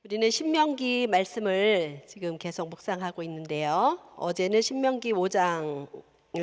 우리는 신명기 말씀을 지금 계속 묵상하고 있는데요. 어제는 신명기 5장을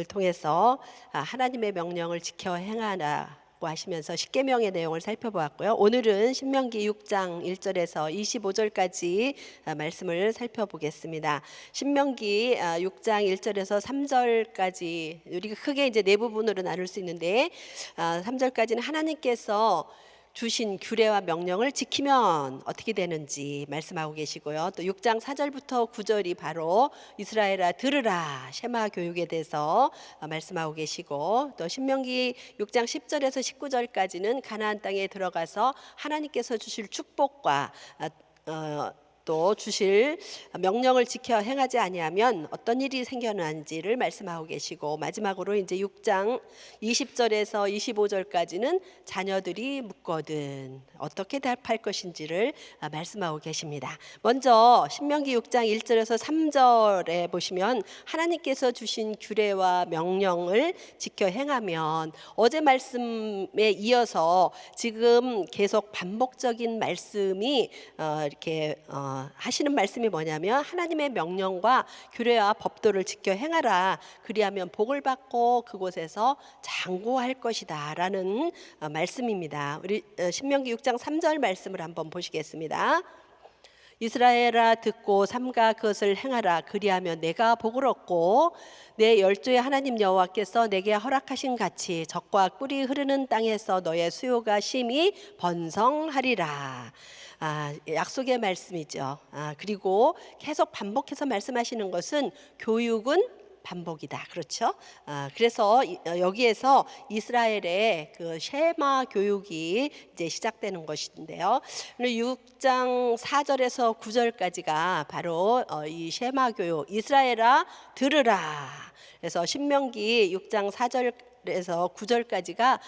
통해서 하나님의 명령을 지켜 행하라고 하시면서 십계명의 내용을 살펴보았고요. 오늘은 신명기 6장 1절에서 25절까지 말씀을 살펴보겠습니다. 신명기 6장 1절에서 3절까지 우리가 크게 이제 네 부분으로 나눌 수 있는데 3절까지는 하나님께서 주신 규례와 명령을 지키면 어떻게 되는지 말씀하고 계시고요. 또 6장 4절부터 9절이 바로 이스라엘아 들으라 셰마 교육에 대해서 말씀하고 계시고, 또 신명기 6장 10절에서 19절까지는 가나안 땅에 들어가서 하나님께서 주실 축복과 또 주실 명령을 지켜 행하지 아니하면 어떤 일이 생겨나는지를 말씀하고 계시고, 마지막으로 이제 6장 20절에서 25절까지는 자녀들이 묻거든 어떻게 답할 것인지를 말씀하고 계십니다. 먼저 신명기 6장 1절에서 3절에 보시면 하나님께서 주신 규례와 명령을 지켜 행하면, 어제 말씀에 이어서 지금 계속 반복적인 말씀이 이렇게 하시는 말씀이 뭐냐면, 하나님의 명령과 규례와 법도를 지켜 행하라, 그리하면 복을 받고 그곳에서 장구할 것이다 라는 말씀입니다. 우리 신명기 6장 3절 말씀을 한번 보시겠습니다. 이스라엘아 듣고 삼가 그것을 행하라, 그리하면 내가 복을 얻고 내 열조의 하나님 여호와께서 내게 허락하신 같이 적과 꿀이 흐르는 땅에서 너의 수요가 심히 번성하리라. 약속의 말씀이죠. 그리고 계속 반복해서 말씀하시는 것은 교육은 반복이다. 그렇죠? 그래서 여기에서 이스라엘의 그 셰마 교육이 이제 시작되는 것인데요. 6장 4절에서 9절까지가 바로 이 셰마 교육, 이스라엘아 들으라. 그래서 신명기 6장 4절에서 9절까지가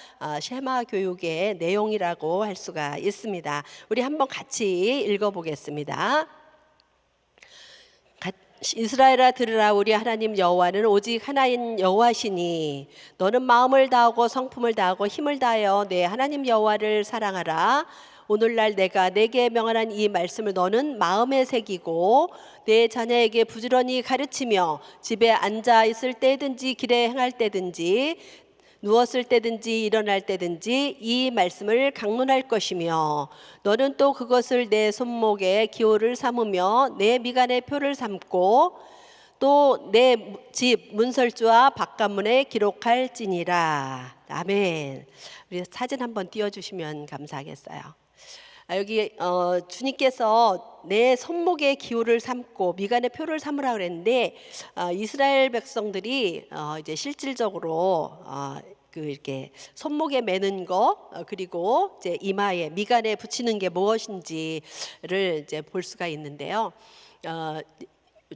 셰마 교육의 내용이라고 할 수가 있습니다. 우리 한번 같이 읽어보겠습니다. 이스라엘아 들으라, 우리 하나님 여호와는 오직 하나인 여호와시니 너는 마음을 다하고 성품을 다하고 힘을 다하여 내 하나님 여호와를 사랑하라. 오늘날 내가 내게 명하는 이 말씀을 너는 마음에 새기고 내 자녀에게 부지런히 가르치며 집에 앉아 있을 때든지 길에 행할 때든지 누웠을 때든지 일어날 때든지 이 말씀을 강론할 것이며, 너는 또 그것을 내 손목에 기호를 삼으며 내 미간에 표를 삼고 또 내 집 문설주와 바깥문에 기록할지니라. 아멘. 우리 사진 한번 띄워주시면 감사하겠어요. 여기 주님께서 내 손목에 기호를 삼고 미간에 표를 삼으라 그랬는데, 이스라엘 백성들이 이제 실질적으로 그 이렇게 손목에 매는 거, 그리고 이제 이마에 미간에 붙이는 게 무엇인지를 이제 볼 수가 있는데요.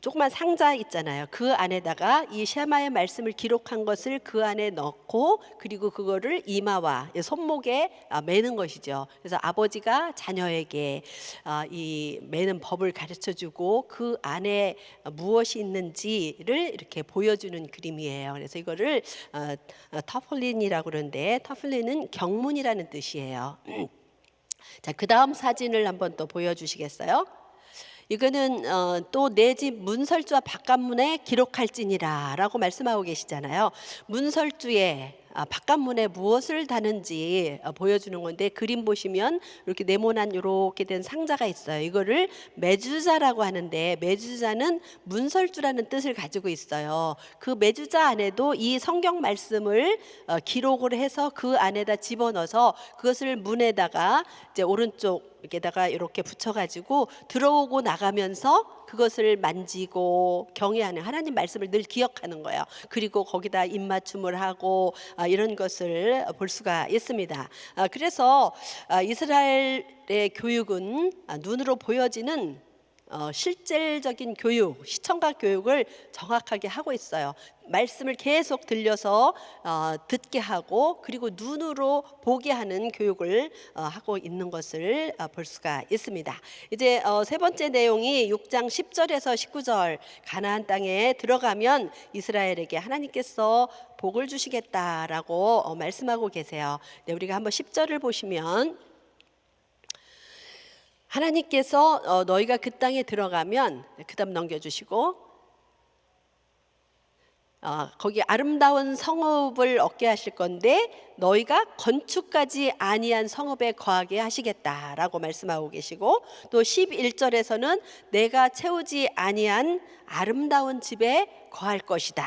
조그만 상자 있잖아요. 그 안에다가 이 셰마의 말씀을 기록한 것을 그 안에 넣고, 그리고 그거를 이마와 손목에 매는 것이죠. 그래서 아버지가 자녀에게 이 매는 법을 가르쳐주고 그 안에 무엇이 있는지를 이렇게 보여주는 그림이에요. 그래서 이거를 터플린이라고 그러는데, 터플린은 경문이라는 뜻이에요. 자, 그 다음 사진을 한번 또 보여주시겠어요? 이거는 또 내 집 문설주와 바깥문에 기록할지니라 라고 말씀하고 계시잖아요. 문설주에 바깥문에 무엇을 다는지 보여주는 건데, 그림 보시면 이렇게 네모난 이렇게 된 상자가 있어요. 이거를 메주자라고 하는데, 메주자는 문설주라는 뜻을 가지고 있어요. 그 메주자 안에도 이 성경 말씀을 기록을 해서 그 안에다 집어넣어서 그것을 문에다가 이제 오른쪽 여기다가 이렇게 붙여가지고 들어오고 나가면서 그것을 만지고 경외하는, 하나님 말씀을 늘 기억하는 거예요. 그리고 거기다 입맞춤을 하고 이런 것을 볼 수가 있습니다. 그래서 이스라엘의 교육은 눈으로 보여지는 실질적인 교육, 시청각 교육을 정확하게 하고 있어요. 말씀을 계속 들려서 듣게 하고, 그리고 눈으로 보게 하는 교육을 하고 있는 것을 볼 수가 있습니다. 이제 세 번째 내용이 6장 10절에서 19절, 가나안 땅에 들어가면 이스라엘에게 하나님께서 복을 주시겠다라고 말씀하고 계세요. 네, 우리가 한번 10절을 보시면, 하나님께서 너희가 그 땅에 들어가면, 그다음 넘겨주시고, 거기 아름다운 성읍을 얻게 하실 건데 너희가 건축까지 아니한 성읍에 거하게 하시겠다라고 말씀하고 계시고, 또 11절에서는 내가 채우지 아니한 아름다운 집에 거할 것이다.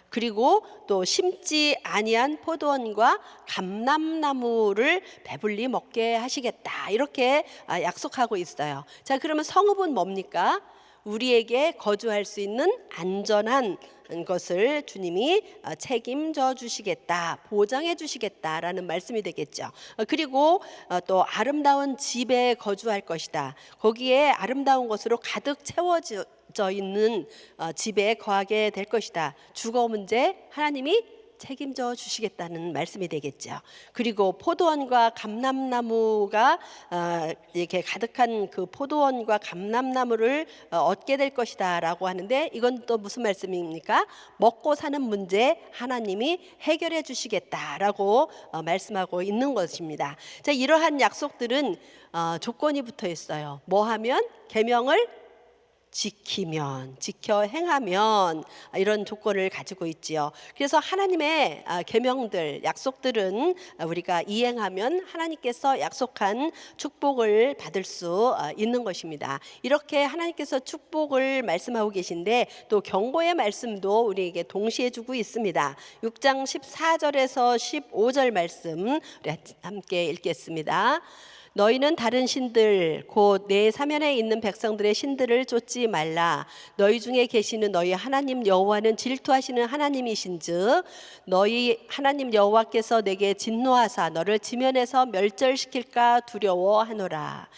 그리고 또 심지 아니한 포도원과 감람나무를 배불리 먹게 하시겠다. 이렇게 약속하고 있어요. 자, 그러면 성읍은 뭡니까? 우리에게 거주할 수 있는 안전한 것을 주님이 책임져 주시겠다, 보장해 주시겠다라는 말씀이 되겠죠. 그리고 또 아름다운 집에 거주할 것이다. 거기에 아름다운 것으로 가득 채워져 있는 집에 거하게 될 것이다. 주거 문제 하나님이 책임져 주시겠다는 말씀이 되겠죠. 그리고 포도원과 감람나무가 이렇게 가득한 그 포도원과 감람나무를 얻게 될 것이다라고 하는데, 이건 또 무슨 말씀입니까? 먹고 사는 문제 하나님이 해결해 주시겠다라고 말씀하고 있는 것입니다. 자, 이러한 약속들은 조건이 붙어 있어요. 뭐 하면? 계명을 지키면, 지켜 행하면, 이런 조건을 가지고 있지요. 그래서 하나님의 계명들, 약속들은 우리가 이행하면 하나님께서 약속한 축복을 받을 수 있는 것입니다. 이렇게 하나님께서 축복을 말씀하고 계신데 또 경고의 말씀도 우리에게 동시에 주고 있습니다. 6장 14절에서 15절 말씀 우리 함께 읽겠습니다. 너희는 다른 신들 곧 내 사면에 있는 백성들의 신들을 쫓지 말라. 너희 중에 계시는 너희 하나님 여호와는 질투하시는 하나님이신즉 너희 하나님 여호와께서 내게 진노하사 너를 지면에서 멸절시킬까 두려워하노라.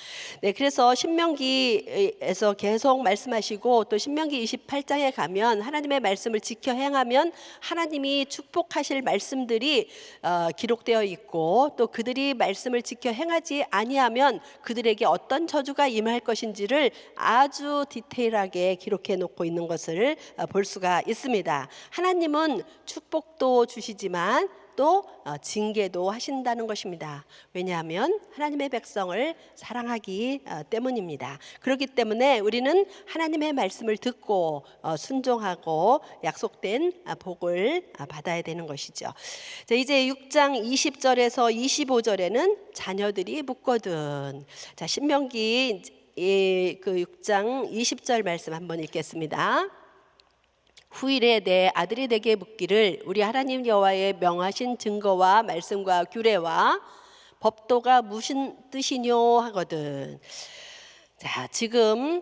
네, 그래서 신명기에서 계속 말씀하시고 또 신명기 28장에 가면 하나님의 말씀을 지켜 행하면 하나님이 축복하실 말씀들이 기록되어 있고, 또 그들이 말씀을 지켜 행하지 아니하면 그들에게 어떤 저주가 임할 것인지를 아주 디테일하게 기록해 놓고 있는 것을 볼 수가 있습니다. 하나님은 축복도 주시지만 또 징계도 하신다는 것입니다. 왜냐하면 하나님의 백성을 사랑하기 때문입니다. 그렇기 때문에 우리는 하나님의 말씀을 듣고 순종하고 약속된 복을 받아야 되는 것이죠. 자, 이제 6장 20절에서 25절에는 자녀들이 묻거든. 자, 신명기 그 6장 20절 말씀 한번 읽겠습니다. 후일에 내 아들이 내게 묻기를 우리 하나님 여호와의 명하신 증거와 말씀과 규례와 법도가 무슨 뜻이뇨 하거든. 자, 지금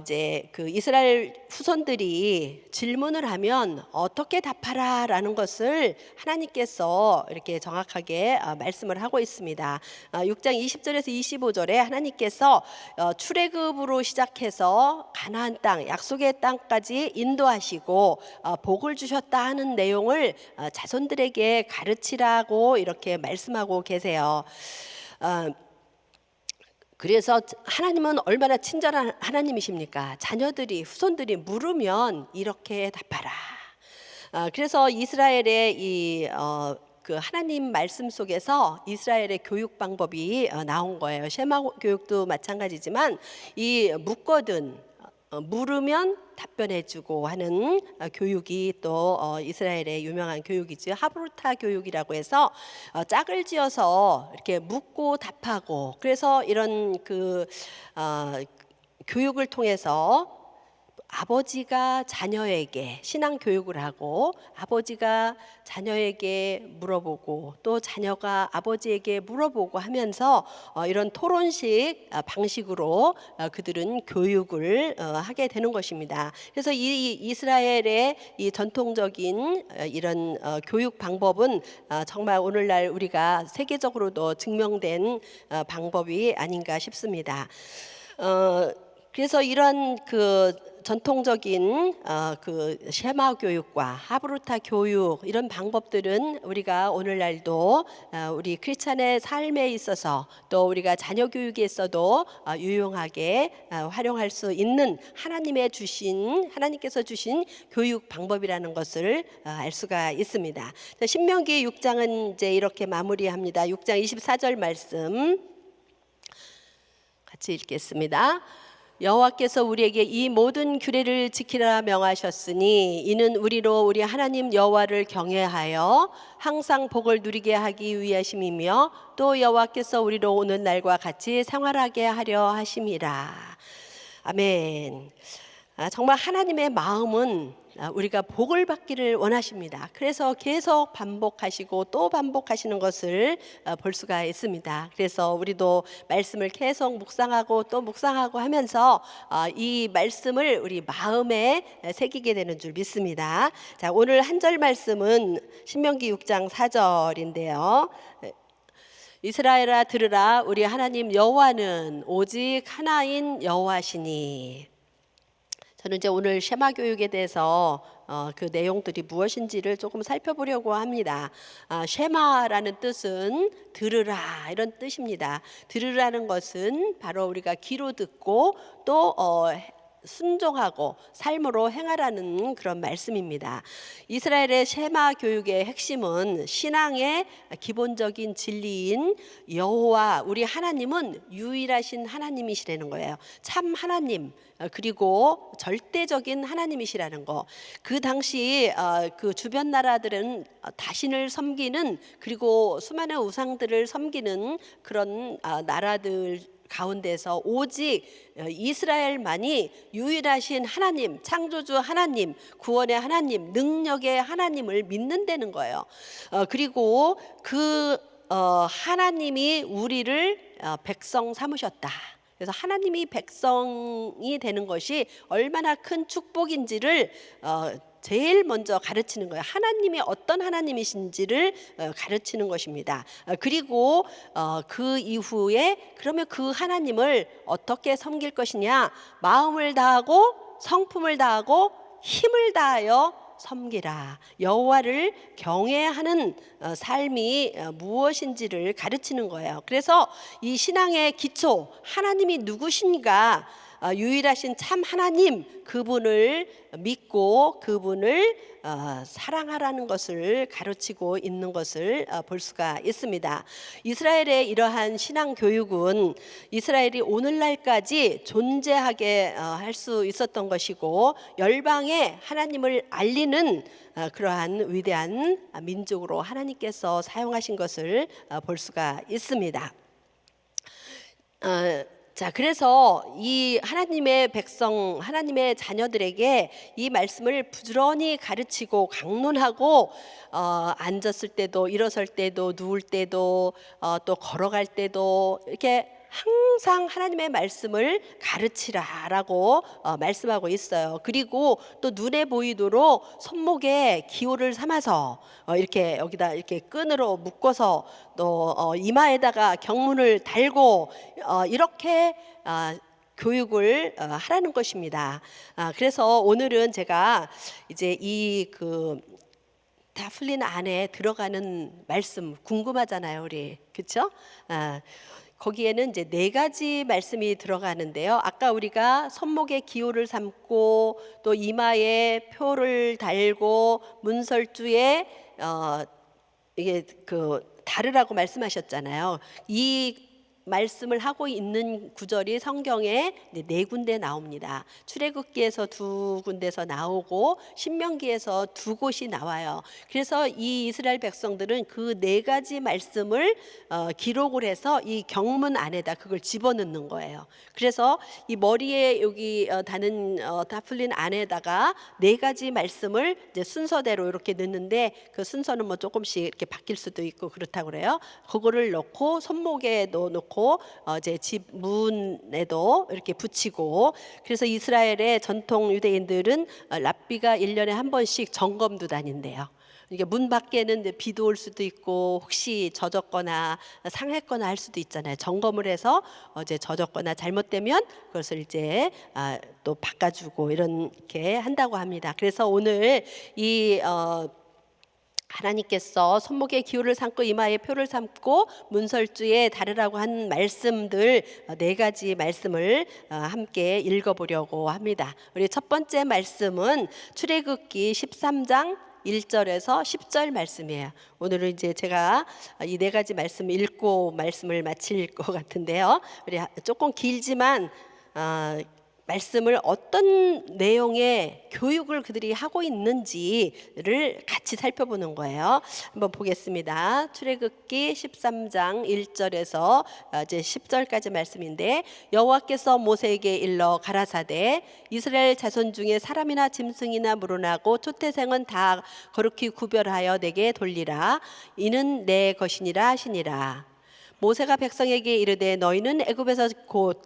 이제 그 이스라엘 후손들이 질문을 하면 어떻게 답하라라는 것을 하나님께서 이렇게 정확하게 말씀을 하고 있습니다. 6장 20절에서 25절에 하나님께서 출애굽으로 시작해서 가나안 땅, 약속의 땅까지 인도하시고 복을 주셨다 하는 내용을 자손들에게 가르치라고 이렇게 말씀하고 계세요. 그래서 하나님은 얼마나 친절한 하나님이십니까? 자녀들이, 후손들이 물으면 이렇게 답하라. 그래서 이스라엘의 그 하나님 말씀 속에서 이스라엘의 교육 방법이 나온 거예요. 셰마 교육도 마찬가지지만 이 묻거든, 물으면 답변해주고 하는 교육이 또 이스라엘의 유명한 교육이죠. 하브루타 교육이라고 해서 짝을 지어서 이렇게 묻고 답하고, 그래서 이런 그 교육을 통해서 아버지가 자녀에게 신앙 교육을 하고, 아버지가 자녀에게 물어보고 또 자녀가 아버지에게 물어보고 하면서 이런 토론식 방식으로 그들은 교육을 하게 되는 것입니다. 그래서 이 이스라엘의 이 전통적인 이런 교육 방법은 정말 오늘날 우리가 세계적으로도 증명된 방법이 아닌가 싶습니다. 그래서 이런 그 전통적인 그 셰마 교육과 하브루타 교육, 이런 방법들은 우리가 오늘날도 우리 크리스찬의 삶에 있어서 또 우리가 자녀 교육에 있어도 유용하게 활용할 수 있는 하나님께서 주신 교육 방법이라는 것을 알 수가 있습니다. 신명기 6장은 이제 이렇게 마무리합니다. 6장 24절 말씀 같이 읽겠습니다. 여호와께서 우리에게 이 모든 규례를 지키라 명하셨으니 이는 우리로 우리 하나님 여호와를 경외하여 항상 복을 누리게 하기 위하심이며 또 여호와께서 우리로 오는 날과 같이 생활하게 하려 하심이라. 아멘. 정말 하나님의 마음은 우리가 복을 받기를 원하십니다. 그래서 계속 반복하시고 또 반복하시는 것을 볼 수가 있습니다. 그래서 우리도 말씀을 계속 묵상하고 또 묵상하고 하면서 이 말씀을 우리 마음에 새기게 되는 줄 믿습니다. 자, 오늘 한 절 말씀은 신명기 6장 4절인데요. 이스라엘아 들으라, 우리 하나님 여호와는 오직 하나인 여호와시니. 저는 이제 오늘 쉐마 교육에 대해서 그 내용들이 무엇인지를 조금 살펴보려고 합니다. 쉐마라는 뜻은 들으라 이런 뜻입니다. 들으라는 것은 바로 우리가 귀로 듣고 또 순종하고 삶으로 행하라는 그런 말씀입니다. 이스라엘의 쉐마 교육의 핵심은 신앙의 기본적인 진리인 여호와 우리 하나님은 유일하신 하나님이시라는 거예요. 참 하나님 그리고 절대적인 하나님이시라는 거. 그 당시 그 주변 나라들은 다신을 섬기는 그리고 수많은 우상들을 섬기는 그런 나라들 가운데서 오직 이스라엘만이 유일하신 하나님, 창조주 하나님, 구원의 하나님, 능력의 하나님을 믿는다는 거예요. 그리고 그 하나님이 우리를 백성 삼으셨다. 그래서 하나님이 백성이 되는 것이 얼마나 큰 축복인지를 제일 먼저 가르치는 거예요. 하나님이 어떤 하나님이신지를 가르치는 것입니다. 그리고 그 이후에 그러면 그 하나님을 어떻게 섬길 것이냐? 마음을 다하고 성품을 다하고 힘을 다하여 섬기라. 여호와를 경외하는 삶이 무엇인지를 가르치는 거예요. 그래서 이 신앙의 기초, 하나님이 누구신가? 유일하신 참 하나님 그분을 믿고 그분을 사랑하라는 것을 가르치고 있는 것을 볼 수가 있습니다. 이스라엘의 이러한 신앙 교육은 이스라엘이 오늘날까지 존재하게 할 수 있었던 것이고 열방에 하나님을 알리는 그러한 위대한 민족으로 하나님께서 사용하신 것을 볼 수가 있습니다. 자, 그래서 이 하나님의 백성, 하나님의 자녀들에게 이 말씀을 부지런히 가르치고 강론하고 앉았을 때도 일어설 때도 누울 때도 또 걸어갈 때도 이렇게 항상 하나님의 말씀을 가르치라라고 말씀하고 있어요. 그리고 또 눈에 보이도록 손목에 기호를 삼아서 이렇게 여기다 이렇게 끈으로 묶어서 또 이마에다가 경문을 달고 이렇게 교육을 하라는 것입니다. 그래서 오늘은 제가 이제 이 다플린 안에 들어가는 말씀 궁금하잖아요, 우리. 그렇죠? 거기에는 이제 4가지 말씀이 들어가는데요. 아까 우리가 손목에 기호를 삼고 또 이마에 표를 달고 문설주에 이게 다르라고 말씀하셨잖아요. 이 말씀을 하고 있는 구절이 성경에 4군데 나옵니다. 출애굽기에서 2군데서 나오고 신명기에서 2곳이 나와요. 그래서 이 이스라엘 백성들은 그 4가지 말씀을 기록을 해서 이 경문 안에다 그걸 집어넣는 거예요. 그래서 이 머리에 여기 다는 다플린 안에다가 4가지 말씀을 이제 순서대로 이렇게 넣는데 그 순서는 뭐 조금씩 이렇게 바뀔 수도 있고 그렇다고 그래요. 그거를 넣고 손목에도 넣고 이제 집 문에도 이렇게 붙이고. 그래서 이스라엘의 전통 유대인들은 랍비가 1년에 한 번씩 점검도 다닌대요. 이게 문 밖에는 비도 올 수도 있고 혹시 젖었거나 상했거나 할 수도 있잖아요. 점검을 해서 이제 젖었거나 잘못되면 그것을 이제 또 바꿔주고 이렇게 한다고 합니다. 그래서 오늘 이 하나님께서 손목에 기호를 삼고 이마에 표를 삼고 문설주에 다르라고 한 말씀들 4가지 말씀을 함께 읽어보려고 합니다. 우리 첫 번째 말씀은 출애굽기 13장 1절에서 10절 말씀이에요. 오늘은 이제 제가 이 네 가지 말씀 읽고 말씀을 마칠 것 같은데요. 우리 조금 길지만 말씀을 어떤 내용의 교육을 그들이 하고 있는지를 같이 살펴보는 거예요. 한번 보겠습니다. 출애굽기 13장 1절에서 이제 10절까지 말씀인데, 여호와께서 모세에게 일러 가라사대 이스라엘 자손 중에 사람이나 짐승이나 물어나고 초태생은 다 거룩히 구별하여 내게 돌리라. 이는 내 것이니라 하시니라. 모세가 백성에게 이르되 너희는 애굽에서 곧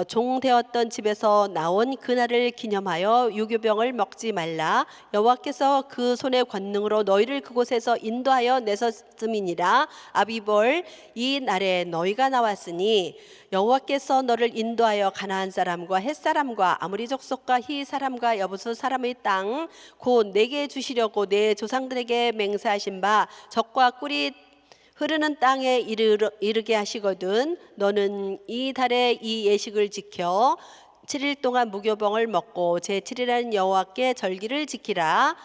종되었던 집에서 나온 그날을 기념하여 유교병을 먹지 말라. 여호와께서 그 손의 권능으로 너희를 그곳에서 인도하여 내셨음이니라. 아비볼, 이 날에 너희가 나왔으니 여호와께서 너를 인도하여 가나안 사람과 헷 사람과 아모리 족속과 히 사람과 여부수 사람의 땅 곧 내게 주시려고 내 조상들에게 맹세하신 바 적과 꿀이 흐르는 땅에 이르게 하시거든. 너는 이 달에 이 예식을 지켜 7일 동안 무교병을 먹고 제7일에는 여호와께 절기를 지키라.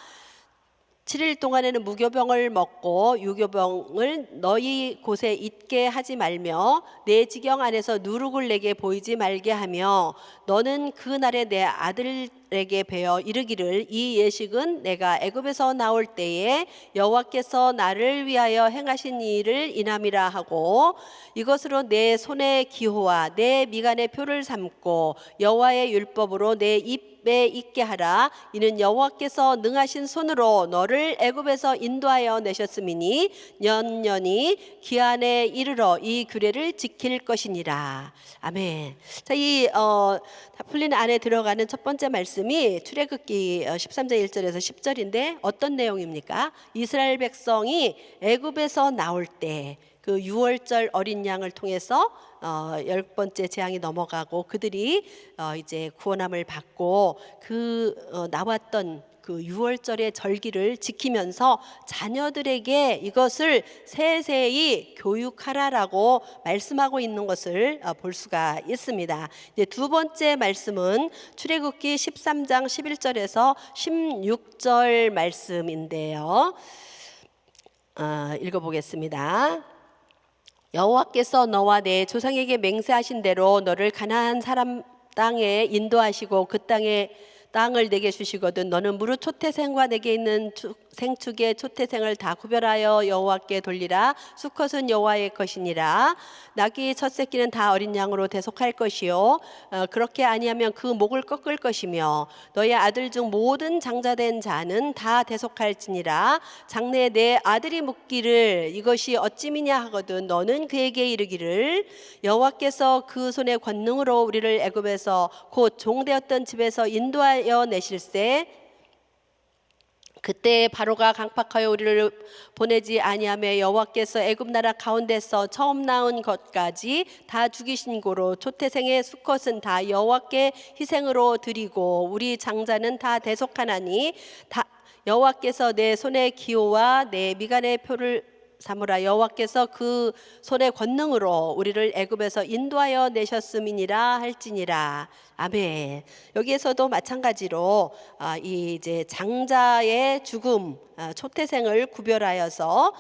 7일 동안에는 무교병을 먹고 유교병을 너희 곳에 있게 하지 말며 내 지경 안에서 누룩을 내게 보이지 말게 하며, 너는 그 날에 내 아들에게 베어 이르기를 이 예식은 내가 애굽에서 나올 때에 여호와께서 나를 위하여 행하신 일을 인함이라 하고, 이것으로 내 손의 기호와 내 미간의 표를 삼고 여호와의 율법으로 내 입에 있게 하라. 이는 여호와께서 능하신 손으로 너를 애굽에서 인도하여 내셨음이니 년년이 기한에 이르러 이 규례를 지킬 것이니라. 아멘. 자, 이 풀린 안에 들어가는 첫 번째 말씀이 출애굽기 13장 1절에서 10절인데 어떤 내용입니까? 이스라엘 백성이 애굽에서 나올 때 그 유월절 어린 양을 통해서 10번째 재앙이 넘어가고 그들이 이제 구원함을 받고 나왔던 그 유월절의 절기를 지키면서 자녀들에게 이것을 세세히 교육하라라고 말씀하고 있는 것을 볼 수가 있습니다. 이제 두 번째 말씀은 출애굽기 13장 11절에서 16절 말씀인데요. 읽어보겠습니다. 여호와께서 너와 내 조상에게 맹세하신 대로 너를 가나안 사람 땅에 인도하시고 그 땅을 내게 주시거든. 너는 무릇 초태생과 내게 있는 생축의 초태생을 다 구별하여 여호와께 돌리라. 수컷은 여호와의 것이니라. 나귀 첫 새끼는 다 어린 양으로 대속할 것이요 그렇게 아니하면 그 목을 꺾을 것이며, 너의 아들 중 모든 장자된 자는 다 대속할지니라. 장래에 내 아들이 묻기를 이것이 어찌미냐 하거든 너는 그에게 이르기를 여호와께서 그 손의 권능으로 우리를 애굽에서 곧 종되었던 집에서 인도하여 내실세. 그때 바로가 강팍하여 우리를 보내지 아니하며 여호와께서 애굽 나라 가운데서 처음 나온 것까지 다 죽이신 고로 초태생의 수컷은 다 여호와께 희생으로 드리고 우리 장자는 다 대속하나니 여호와께서 내 손의 기호와 내 미간의 표를 삼으라. 여호와께서 그 손의 권능으로 우리를 애굽에서 인도하여 내셨음이니라 할지니라. 아멘. 여기에서도 마찬가지로 이 이제 장자의 죽음, 초태생을 구별하여서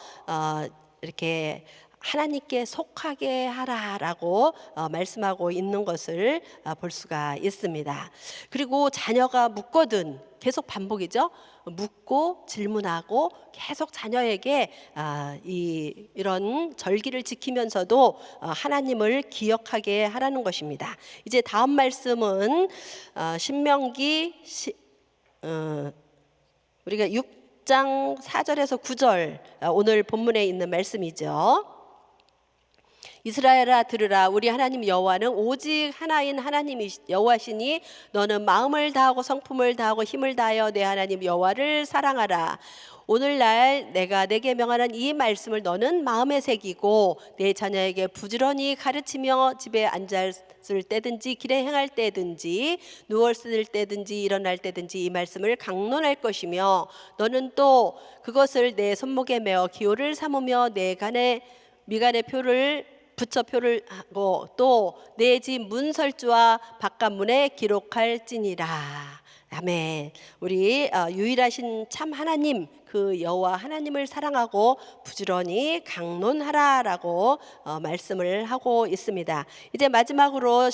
이렇게 하나님께 속하게 하라라고 말씀하고 있는 것을 볼 수가 있습니다. 그리고 자녀가 묻거든 계속 반복이죠. 묻고 질문하고 계속 자녀에게 이런 절기를 지키면서도 하나님을 기억하게 하라는 것입니다. 이제 다음 말씀은 신명기 우리가 6장 4절에서 9절 오늘 본문에 있는 말씀이죠. 이스라엘아 들으라. 우리 하나님 여호와는 오직 하나인 하나님이 여호와시니 너는 마음을 다하고 성품을 다하고 힘을 다하여 내 하나님 여호와를 사랑하라. 오늘날 내가 내게 명하는 이 말씀을 너는 마음에 새기고 내 자녀에게 부지런히 가르치며 집에 앉았을 때든지 길에 행할 때든지 누웠을 때든지 일어날 때든지 이 말씀을 강론할 것이며, 너는 또 그것을 내 손목에 메어 기호를 삼으며 내 미간의 표를 부처표를 하고 또 내 집 문설주와 바깥문에 기록할지니라. 아멘. 우리 유일하신 참 하나님 그 여호와 하나님을 사랑하고 부지런히 강론하라라고 말씀을 하고 있습니다. 이제 마지막으로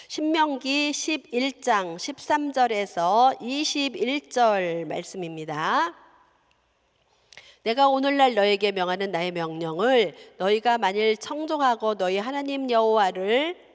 신명기 11장 13절에서 21절 말씀입니다. 내가 오늘날 너에게 명하는 나의 명령을 너희가 만일 청종하고 너희 하나님 여호와를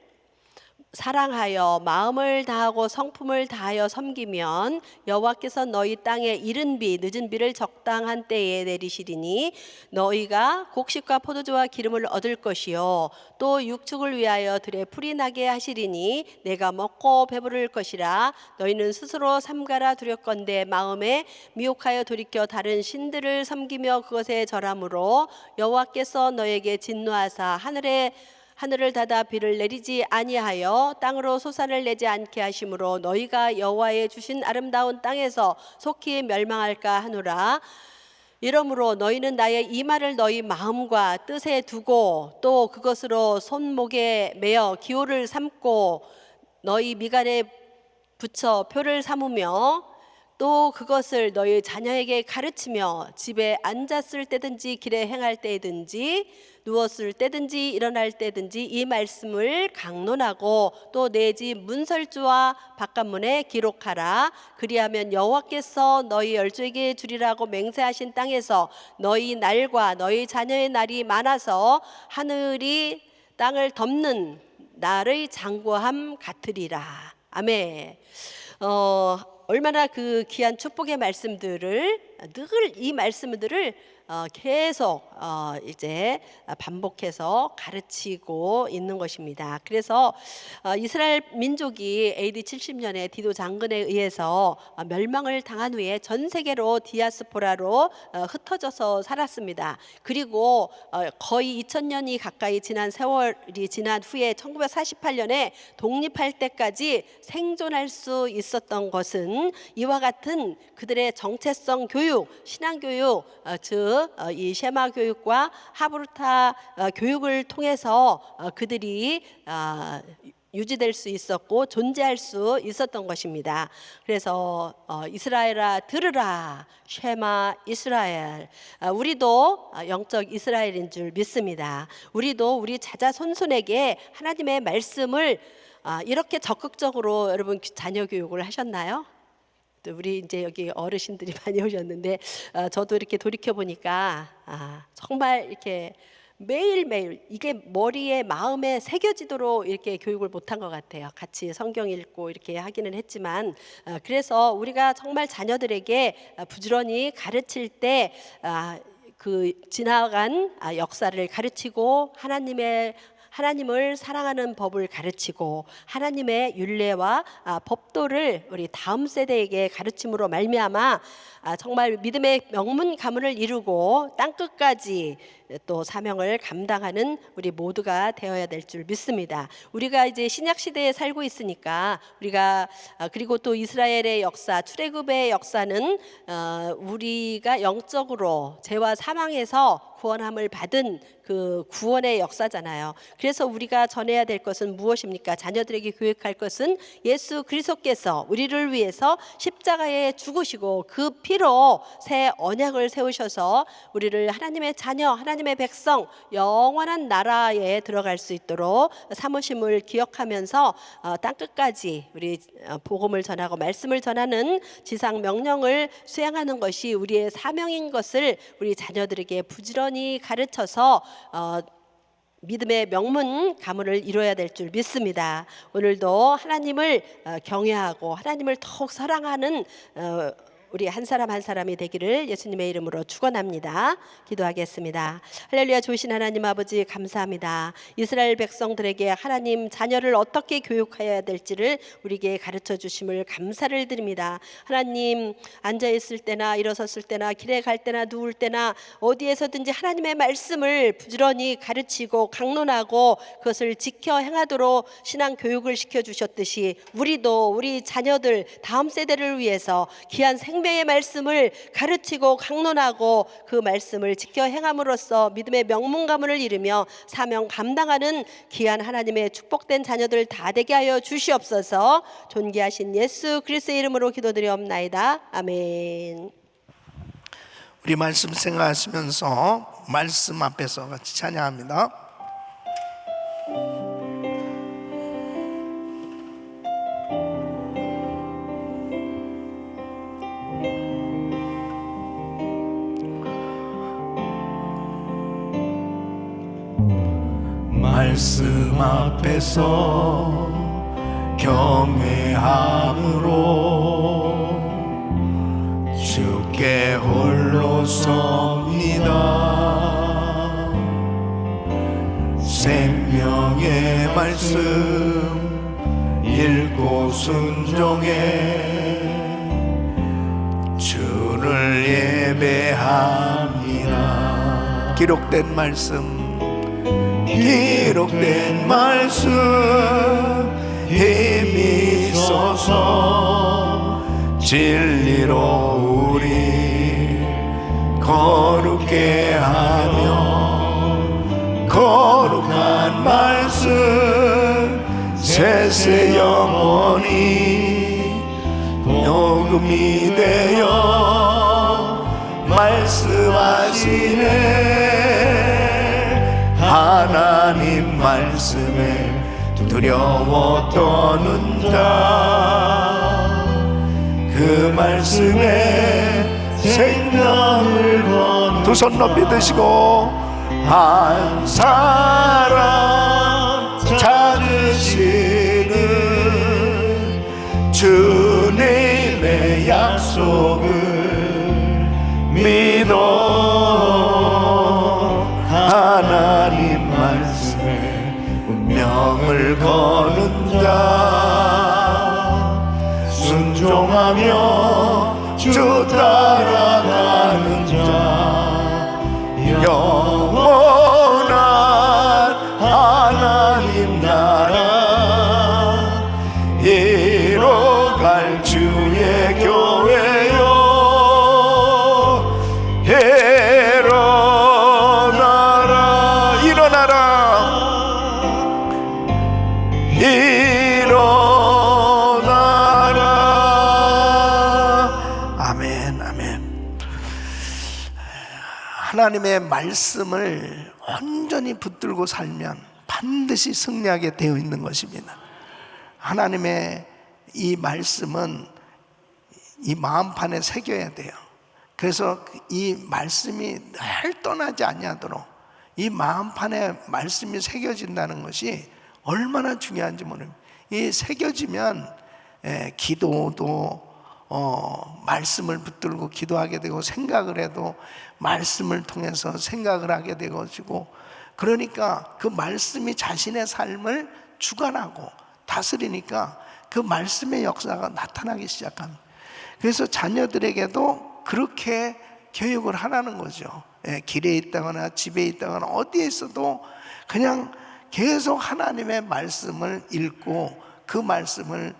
사랑하여 마음을 다하고 성품을 다하여 섬기면 여호와께서 너희 땅에 이른 비 늦은 비를 적당한 때에 내리시리니 너희가 곡식과 포도주와 기름을 얻을 것이요 또 육축을 위하여 들에 풀이 나게 하시리니 내가 먹고 배부를 것이라. 너희는 스스로 삼가라 두렵건대 마음에 미혹하여 돌이켜 다른 신들을 섬기며 그것에 절함으로 여호와께서 너에게 진노하사 하늘을 닫아 비를 내리지 아니하여 땅으로 소산을 내지 않게 하심으로 너희가 여호와의 주신 아름다운 땅에서 속히 멸망할까 하노라. 이러므로 너희는 나의 이 말을 너희 마음과 뜻에 두고 또 그것으로 손목에 매어 기호를 삼고 너희 미간에 붙여 표를 삼으며 또 그것을 너희 자녀에게 가르치며 집에 앉았을 때든지 길에 행할 때든지 누웠을 때든지 일어날 때든지 이 말씀을 강론하고 또 내 집 문설주와 바깥문에 기록하라. 그리하면 여호와께서 너희 열조에게 주리라고 맹세하신 땅에서 너희 날과 너희 자녀의 날이 많아서 하늘이 땅을 덮는 날의 장구함 같으리라. 아멘. 얼마나 그 귀한 축복의 말씀들을 늘 이 말씀들을 계속 이제 반복해서 가르치고 있는 것입니다. 그래서 이스라엘 민족이 AD 70년에 디도 장군에 의해서 멸망을 당한 후에 전 세계로 디아스포라로 흩어져서 살았습니다. 그리고 거의 2000년이 가까이 지난 세월이 지난 후에 1948년에 독립할 때까지 생존할 수 있었던 것은 이와 같은 그들의 정체성 교육, 신앙 교육, 즉 이 셰마 교육과 하브루타 교육을 통해서 그들이 유지될 수 있었고 존재할 수 있었던 것입니다. 그래서 이스라엘아 들으라, 셰마 이스라엘. 우리도 영적 이스라엘인 줄 믿습니다. 우리도 우리 자자손손에게 하나님의 말씀을 이렇게 적극적으로 여러분 자녀 교육을 하셨나요? 우리 이제 여기 어르신들이 많이 오셨는데 저도 이렇게 돌이켜 보니까 정말 이렇게 매일매일 이게 머리에 마음에 새겨지도록 이렇게 교육을 못한 것 같아요. 같이 성경 읽고 이렇게 하기는 했지만 그래서 우리가 정말 자녀들에게 부지런히 가르칠 때 그 지나간 역사를 가르치고 하나님을 사랑하는 법을 가르치고 하나님의 율례와 법도를 우리 다음 세대에게 가르침으로 말미암아 정말 믿음의 명문 가문을 이루고 땅끝까지 또 사명을 감당하는 우리 모두가 되어야 될 줄 믿습니다. 우리가 이제 신약 시대에 살고 있으니까 우리가 그리고 또 이스라엘의 역사, 출애굽의 역사는 우리가 영적으로 죄와 사망에서 구원함을 받은 그 구원의 역사잖아요. 그래서 우리가 전해야 될 것은 무엇입니까? 자녀들에게 교육할 것은 예수 그리스도께서 우리를 위해서 십자가에 죽으시고 그 피로 새 언약을 세우셔서 우리를 하나님의 자녀, 하나님의 백성, 영원한 나라에 들어갈 수 있도록 사모심을 기억하면서 땅끝까지 우리 복음을 전하고 말씀을 전하는 지상 명령을 수행하는 것이 우리의 사명인 것을 우리 자녀들에게 부지런히 가르쳐서 믿음의 명문 가문을 이루어야 될 줄 믿습니다. 오늘도 하나님을 경외하고 하나님을 더욱 사랑하는 우리 한 사람 한 사람이 되기를 예수님의 이름으로 축원합니다. 기도하겠습니다. 할렐루야. 좋으신 하나님 아버지 감사합니다. 이스라엘 백성들에게 하나님 자녀를 어떻게 교육해야 될지를 우리에게 가르쳐 주심을 감사를 드립니다. 하나님 앉아 있을 때나 일어섰을 때나 길에 갈 때나 누울 때나 어디에서든지 하나님의 말씀을 부지런히 가르치고 강론하고 그것을 지켜 행하도록 신앙 교육을 시켜 주셨듯이 우리도 우리 자녀들 다음 세대를 위해서 귀한 생명 생명의 말씀을 가르치고 강론하고 그 말씀을 지켜 행함으로써 믿음의 명문 가문을 이루며 사명 감당하는 귀한 하나님의 축복된 자녀들 다 되게 하여 주시옵소서. 존귀하신 예수 그리스도의 이름으로 기도드리옵나이다. 아멘. 우리 말씀 생각하시면서 말씀 앞에서 같이 찬양합니다. 말씀 앞에서 경외함으로 주께 홀로 섭니다. 생명의 말씀 읽고 순종해 주를 예배합니다. 기록된 말씀 힘이 있어서 진리로 우리 거룩게 하며 거룩한 말씀 세세 영원히 녹음이 되어 말씀하시네. 하나님 말씀에 두려워 떠는 자 그 말씀에 생명을 건 두 손 높이 드시고 한 사람 찾으시는 주님의 약속을 믿어 하나님 말씀에 운명을 거는 자 순종하며 주 따라가는 자 영원한 하나님 나라 이뤄갈 주의 교회요 일어나라 일어나라. 아멘 아멘. 하나님의 말씀을 온전히 붙들고 살면 반드시 승리하게 되어 있는 것입니다. 하나님의 이 말씀은 이 마음판에 새겨야 돼요. 그래서 이 말씀이 늘 떠나지 아니하도록 이 마음판에 말씀이 새겨진다는 것이 얼마나 중요한지 모릅니다. 이 새겨지면 기도도 말씀을 붙들고 기도하게 되고 생각을 해도 말씀을 통해서 생각을 하게 되고 그러니까 그 말씀이 자신의 삶을 주관하고 다스리니까 그 말씀의 역사가 나타나기 시작합니다. 그래서 자녀들에게도 그렇게 교육을 하라는 거죠. 길에 있다거나 집에 있다거나 어디에 있어도 그냥 계속 하나님의 말씀을 읽고 그 말씀을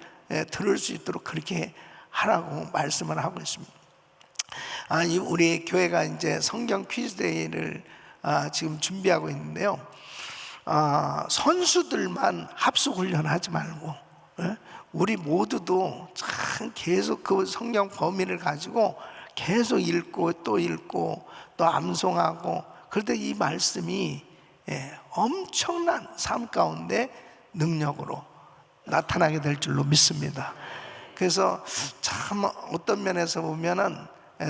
들을 수 있도록 그렇게 하라고 말씀을 하고 있습니다. 우리 교회가 이제 성경 퀴즈데이를 지금 준비하고 있는데요. 선수들만 합숙 훈련하지 말고 우리 모두도 참 계속 그 성경 범위를 가지고 계속 읽고 또 암송하고 그럴 때 이 말씀이 엄청난 삶 가운데 능력으로 나타나게 될 줄로 믿습니다. 그래서 참 어떤 면에서 보면은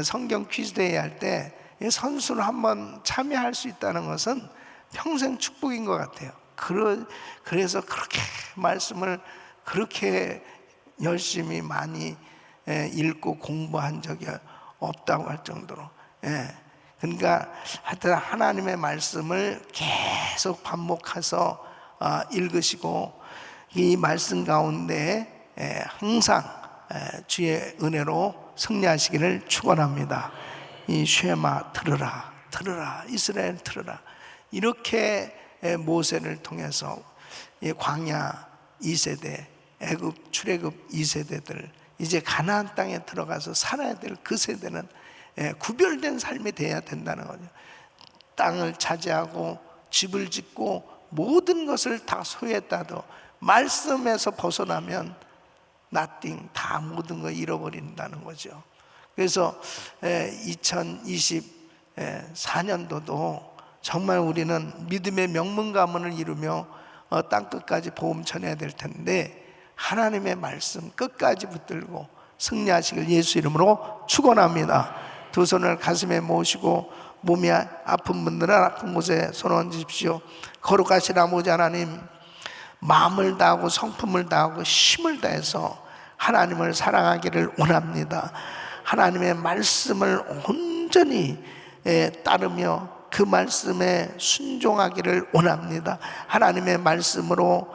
성경 퀴즈데이 할 때 선수를 한번 참여할 수 있다는 것은 평생 축복인 것 같아요. 그래서 그렇게 말씀을 그렇게 열심히 많이 읽고 공부한 적이 없다고 할 정도로 그러니까 하여튼 하나님의 말씀을 계속 반복해서 읽으시고 이 말씀 가운데 항상 주의 은혜로 승리하시기를 축원합니다. 이 쉐마 들으라 이스라엘 들으라 이렇게 모세를 통해서 이 광야 2세대 애굽 출애굽 2세대들 이제 가나안 땅에 들어가서 살아야 될 그 세대는 구별된 삶이 돼야 된다는 거죠. 땅을 차지하고 집을 짓고 모든 것을 다 소유했다도 말씀에서 벗어나면 nothing, 다 모든 걸 잃어버린다는 거죠. 그래서 2024년도도 정말 우리는 믿음의 명문 가문을 이루며 땅끝까지 복음 전해야 될 텐데, 하나님의 말씀 끝까지 붙들고 승리하시길 예수 이름으로 축원합니다. 두 손을 가슴에 모시고 몸이 아픈 분들은 아픈 곳에 손 얹으십시오. 거룩하신 아버지 하나님, 마음을 다하고 성품을 다하고 힘을 다해서 하나님을 사랑하기를 원합니다. 하나님의 말씀을 온전히 따르며 그 말씀에 순종하기를 원합니다. 하나님의 말씀으로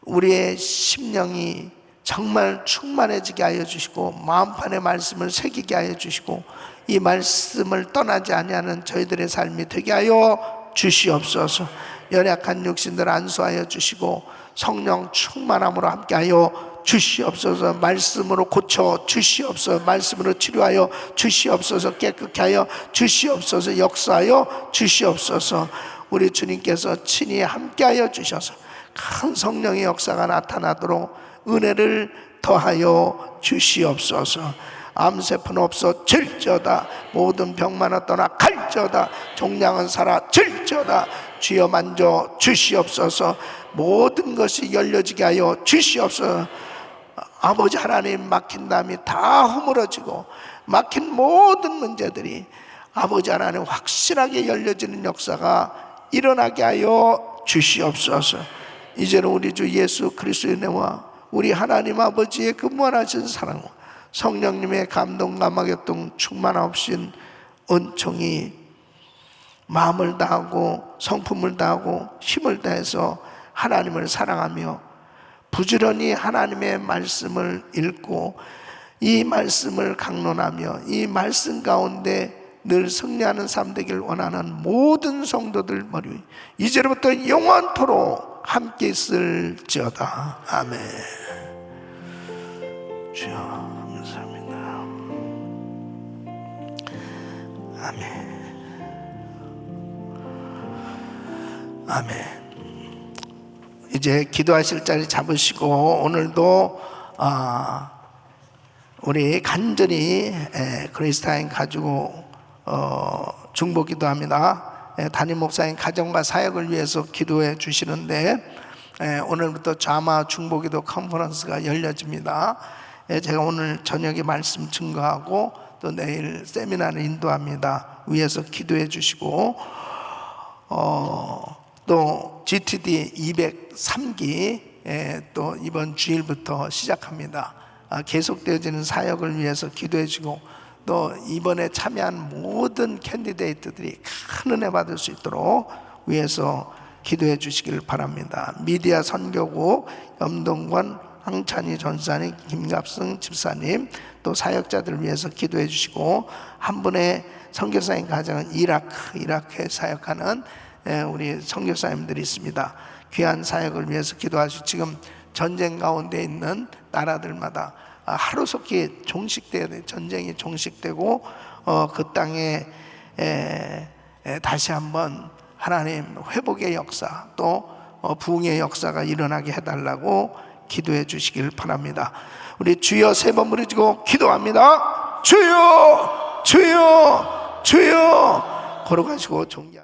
우리의 심령이 정말 충만해지게 하여 주시고 마음판에 말씀을 새기게 하여 주시고 이 말씀을 떠나지 아니하는 저희들의 삶이 되게 하여 주시옵소서. 연약한 육신들 안수하여 주시고 성령 충만함으로 함께하여 주시옵소서. 말씀으로 고쳐 주시옵소서. 말씀으로 치료하여 주시옵소서. 깨끗게 하여 주시옵소서. 역사하여 주시옵소서. 우리 주님께서 친히 함께하여 주셔서 큰 성령의 역사가 나타나도록 은혜를 더하여 주시옵소서. 암세포는 없어 질저다. 모든 병만은 떠나 갈저다. 종량은 살아 질저다. 주여 만져 주시옵소서. 모든 것이 열려지게 하여 주시옵소서. 아버지 하나님, 막힌 담이 다 허물어지고 막힌 모든 문제들이 아버지 하나님 확실하게 열려지는 역사가 일어나게 하여 주시옵소서. 이제는 우리 주 예수 그리스도의 은혜와 우리 하나님 아버지의 그 무한하신 사랑과 성령님의 감동감화 교통 충만하신 은총이 마음을 다하고 성품을 다하고 힘을 다해서 하나님을 사랑하며 부지런히 하나님의 말씀을 읽고 이 말씀을 강론하며 이 말씀 가운데 늘 승리하는 삶 되길 원하는 모든 성도들 머리 위 이제부터 영원토록 함께 있을지어다. 아멘. 주여 감사합니다. 아멘. 아멘. 이제 기도하실 자리 잡으시고 오늘도 우리 간절히 그리스도인 가지고 중보 기도합니다. 담임 목사님 가정과 사역을 위해서 기도해 주시는데 오늘부터 자마 중보기도 컨퍼런스가 열려집니다. 제가 오늘 저녁에 말씀 증거하고 또 내일 세미나를 인도합니다. 위에서 기도해 주시고 또 GTD 203기 또 이번 주일부터 시작합니다. 계속되어지는 사역을 위해서 기도해 주고 또 이번에 참여한 모든 캔디데이트들이 큰 은혜 받을 수 있도록 위해서 기도해 주시길 바랍니다. 미디어 선교국 염동권 황찬희 전사님, 김갑승 집사님 또 사역자들을 위해서 기도해 주시고 한 분의 선교사님 가정은 이라크에 사역하는 우리 선교사님들이 있습니다. 귀한 사역을 위해서 기도하시고 지금 전쟁 가운데 있는 나라들마다 하루속히 종식돼야 돼. 전쟁이 종식되고 그 땅에 다시 한번 하나님 회복의 역사 또 부흥의 역사가 일어나게 해달라고 기도해 주시길 바랍니다. 우리 주여 세 번 부르짖고 기도합니다. 주여 주여 주여 걸어가시고 존귀